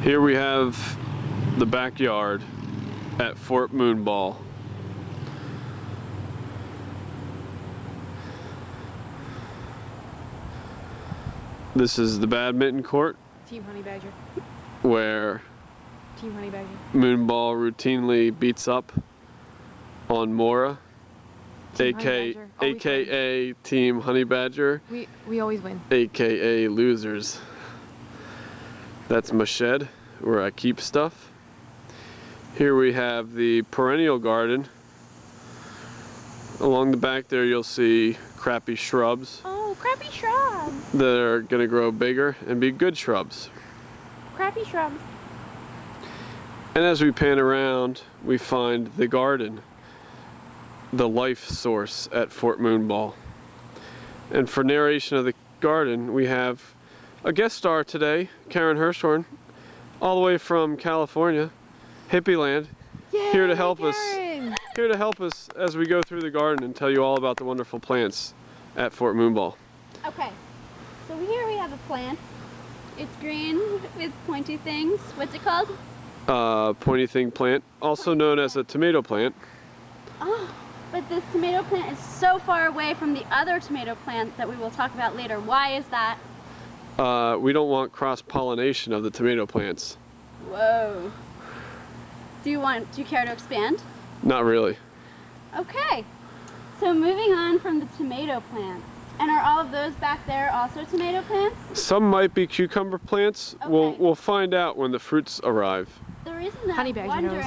Here we have the backyard at Fort Moonball. This is the badminton court. Team Honey Badger. Where Team Honey Badger. Moonball routinely beats up on Mora, aka Team Honey Badger. We always win. AKA losers. That's my shed where I keep stuff. Here we have the perennial garden. Along the back there you'll see crappy shrubs. Oh, crappy shrubs. That are going to grow bigger and be good shrubs. Crappy shrubs. And as we pan around, we find the garden, the life source at Fort Moonball. And for narration of the garden, we have a guest star today, Karen Hirschhorn, all the way from California, Hippie Land, here to help us. Here to help us as we go through the garden and tell you all about the wonderful plants at Fort Moonball. Okay, so here we have a plant. It's green with pointy things. What's it called? Pointy thing plant, also known as a tomato plant. Oh, but this tomato plant is so far away from the other tomato plants that we will talk about later. Why is that? We don't want cross-pollination of the tomato plants. Whoa. Do you care to expand? Not really. Okay, so moving on from the tomato plants. And are all of those back there also tomato plants? Some might be cucumber plants. Okay. We'll find out when the fruits arrive. The reason that I'm wondering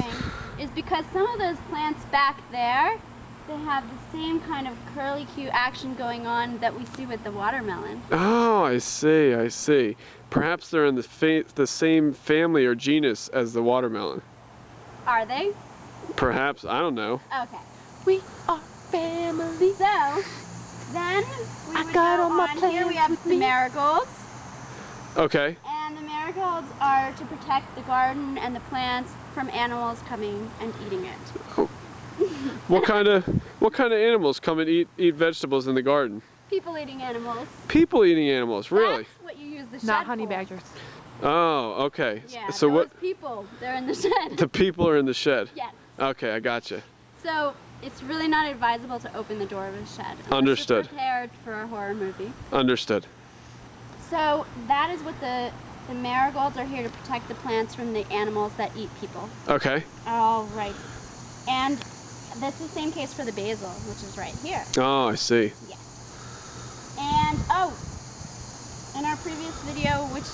is because some of those plants back there, they have the same kind of curly-cue action going on that we see with the watermelon. Oh, I see, I see. Perhaps they're in the same family or genus as the watermelon. Are they? Perhaps, I don't know. Okay. We are family. So, then we would go on. Here we have the marigolds. Okay. And the marigolds are to protect the garden and the plants from animals coming and eating it. Oh. What kind of animals come and eat vegetables in the garden? People eating animals. People eating animals, really? That's what you use the shed Not honey for. badgers. Oh, okay. Yeah, so those people, they're in the shed. The people are in the shed? Yes. Okay, I gotcha. So, it's really not advisable to open the door of a shed. Understood. You're prepared for a horror movie. Understood. So, that is what the marigolds are here to protect the plants from the animals that eat people. Okay. All right. And that's the same case for the basil, which is right here. Oh, I see. Yes. And, oh, in our previous video, which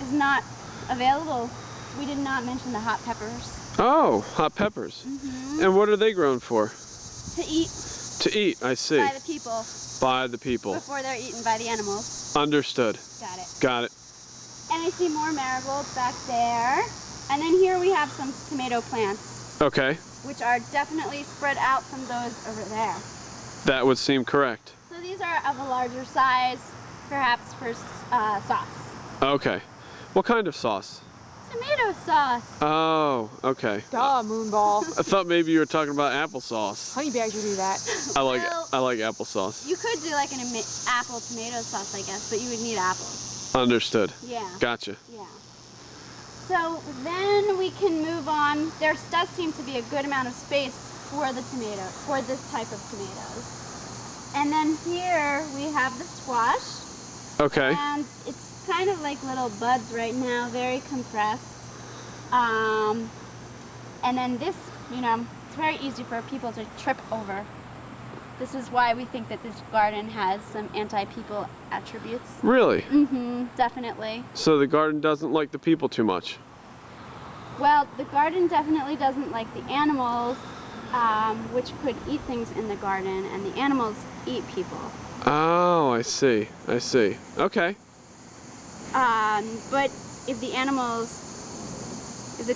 is not available, we did not mention the hot peppers. Oh, hot peppers. Mm-hmm. And what are they grown for? To eat. To eat, I see. By the people. By the people. Before they're eaten by the animals. Understood. Got it. Got it. And I see more marigolds back there. And then here we have some tomato plants. Okay. Which are definitely spread out from those over there. That would seem correct. So these are of a larger size, perhaps for sauce. Okay. What kind of sauce? Tomato sauce. Oh, okay. Duh, Moonball. I thought maybe you were talking about applesauce. Honey badger do that. I like applesauce. You could do like an apple tomato sauce, I guess, but you would need apples. Understood. Yeah. Gotcha. Yeah. So then we can move on. There does seem to be a good amount of space for the tomato, for this type of tomatoes. And then here we have the squash. Okay. And it's kind of like little buds right now, very compressed. And then this, it's very easy for people to trip over. This is why we think that this garden has some anti-people attributes. Really? Mm-hmm, definitely. So the garden doesn't like the people too much? Well, the garden definitely doesn't like the animals, which could eat things in the garden, and the animals eat people. Oh, I see. I see. Okay. But if the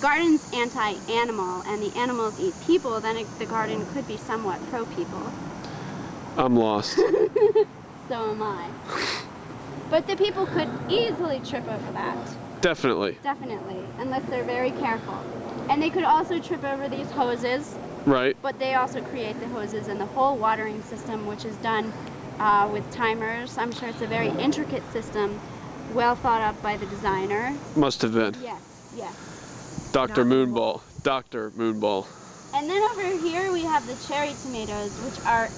garden's anti-animal and the animals eat people, then the garden could be somewhat pro-people. I'm lost. So am I. But the people could easily trip over that. Definitely. Definitely, unless they're very careful. And they could also trip over these hoses. Right. But they also create the hoses and the whole watering system, which is done with timers. I'm sure it's a very intricate system, well thought up by the designer. Must have been. Yes. Yes. Dr. Moonball. Dr. Moonball. And then over here we have the cherry tomatoes, which are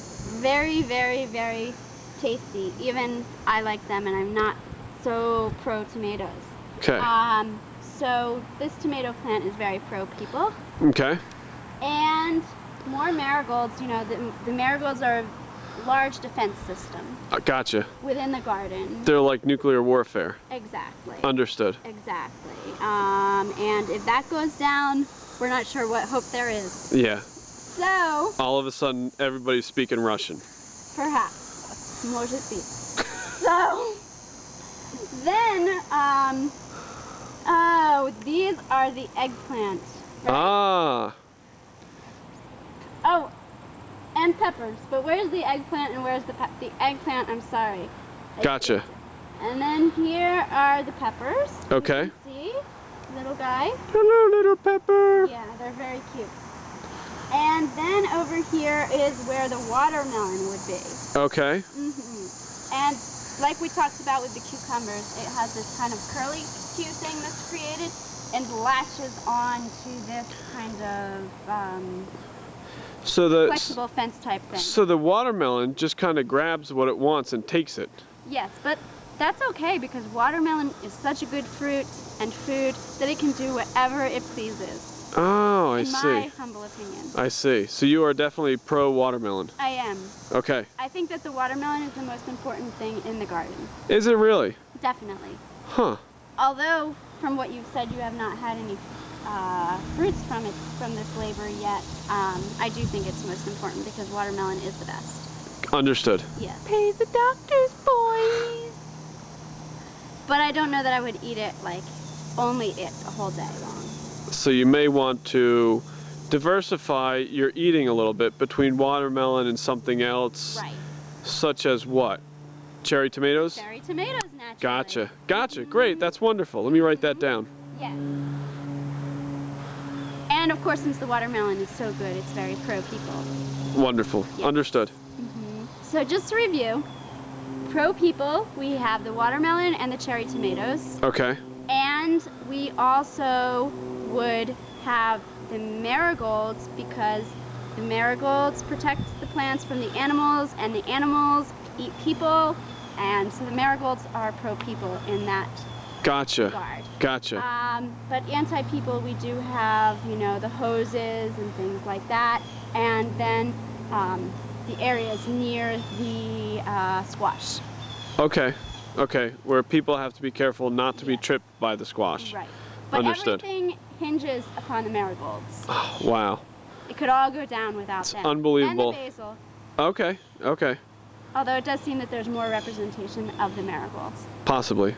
very, very, very tasty. Even I like them, and I'm not so pro tomatoes. Okay. So this tomato plant is very pro people. Okay. And more marigolds. You know, the marigolds are a large defense system Gotcha. within the garden. They're like nuclear warfare. Exactly. Understood. Exactly. And if that goes down, we're not sure what hope there is. Yeah. So, All of a sudden, everybody's speaking Russian. perhaps. Может быть. So, then, oh, these are the eggplant. Right? Ah. Oh, and peppers. But where's the eggplant and where's the eggplant? I'm sorry. Gotcha. And then here are the peppers. Okay. You can see, little guy. Hello, little pepper. Yeah, they're very cute. And then over here is where the watermelon would be. Okay. And like we talked about with the cucumbers, it has this kind of curly Q thing that's created and latches on to this kind of So the flexible fence type thing. So the watermelon just kind of grabs what it wants and takes it. Yes, but that's okay because watermelon is such a good fruit and food that it can do whatever it pleases. Oh, I in see. my humble opinion. I see. So you are definitely pro watermelon. I am. Okay. I think that the watermelon is the most important thing in the garden. Is it really? Definitely. Huh. Although, from what you've said, you have not had any fruits from this labor yet, I do think it's most important because watermelon is the best. Understood. Yes. Pay the doctors, boys. But I don't know that I would eat it, like, only it a whole day long. So you may want to diversify your eating a little bit between watermelon and something else. Right. Such as what? Cherry tomatoes? Cherry tomatoes, naturally. Gotcha. Gotcha. Great. That's wonderful. Let me write that down. Yes. And of course, since the watermelon is so good, it's very pro people. Wonderful. Yes. Understood. So just to review, pro people, we have the watermelon and the cherry tomatoes. Okay. And we also would have the marigolds because the marigolds protect the plants from the animals and the animals eat people, and so the marigolds are pro-people in that Gotcha. regard. Gotcha. But anti-people, we do have, you know, the hoses and things like that, and then the areas near the squash. Okay. Okay. Where people have to be careful not to be Yes. tripped by the squash. Right. But Understood. everything hinges upon the marigolds. Oh, wow. It could all go down without them. unbelievable. And the basil. Okay. Okay. Although it does seem that there's more representation of the marigolds. Possibly.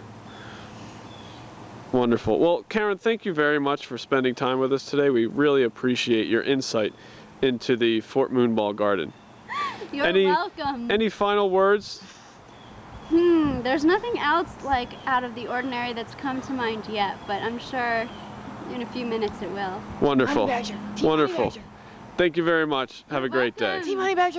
Wonderful. Well, Karen, thank you very much for spending time with us today. We really appreciate your insight into the Fort Moonball Garden. You're welcome. Any final words? There's nothing else like out of the ordinary that's come to mind yet, but I'm sure in a few minutes it will. Wonderful. Honey Badger. Team Wonderful. Honey Badger. Thank you very much. Have a great day. welcome. Team Honey Badger.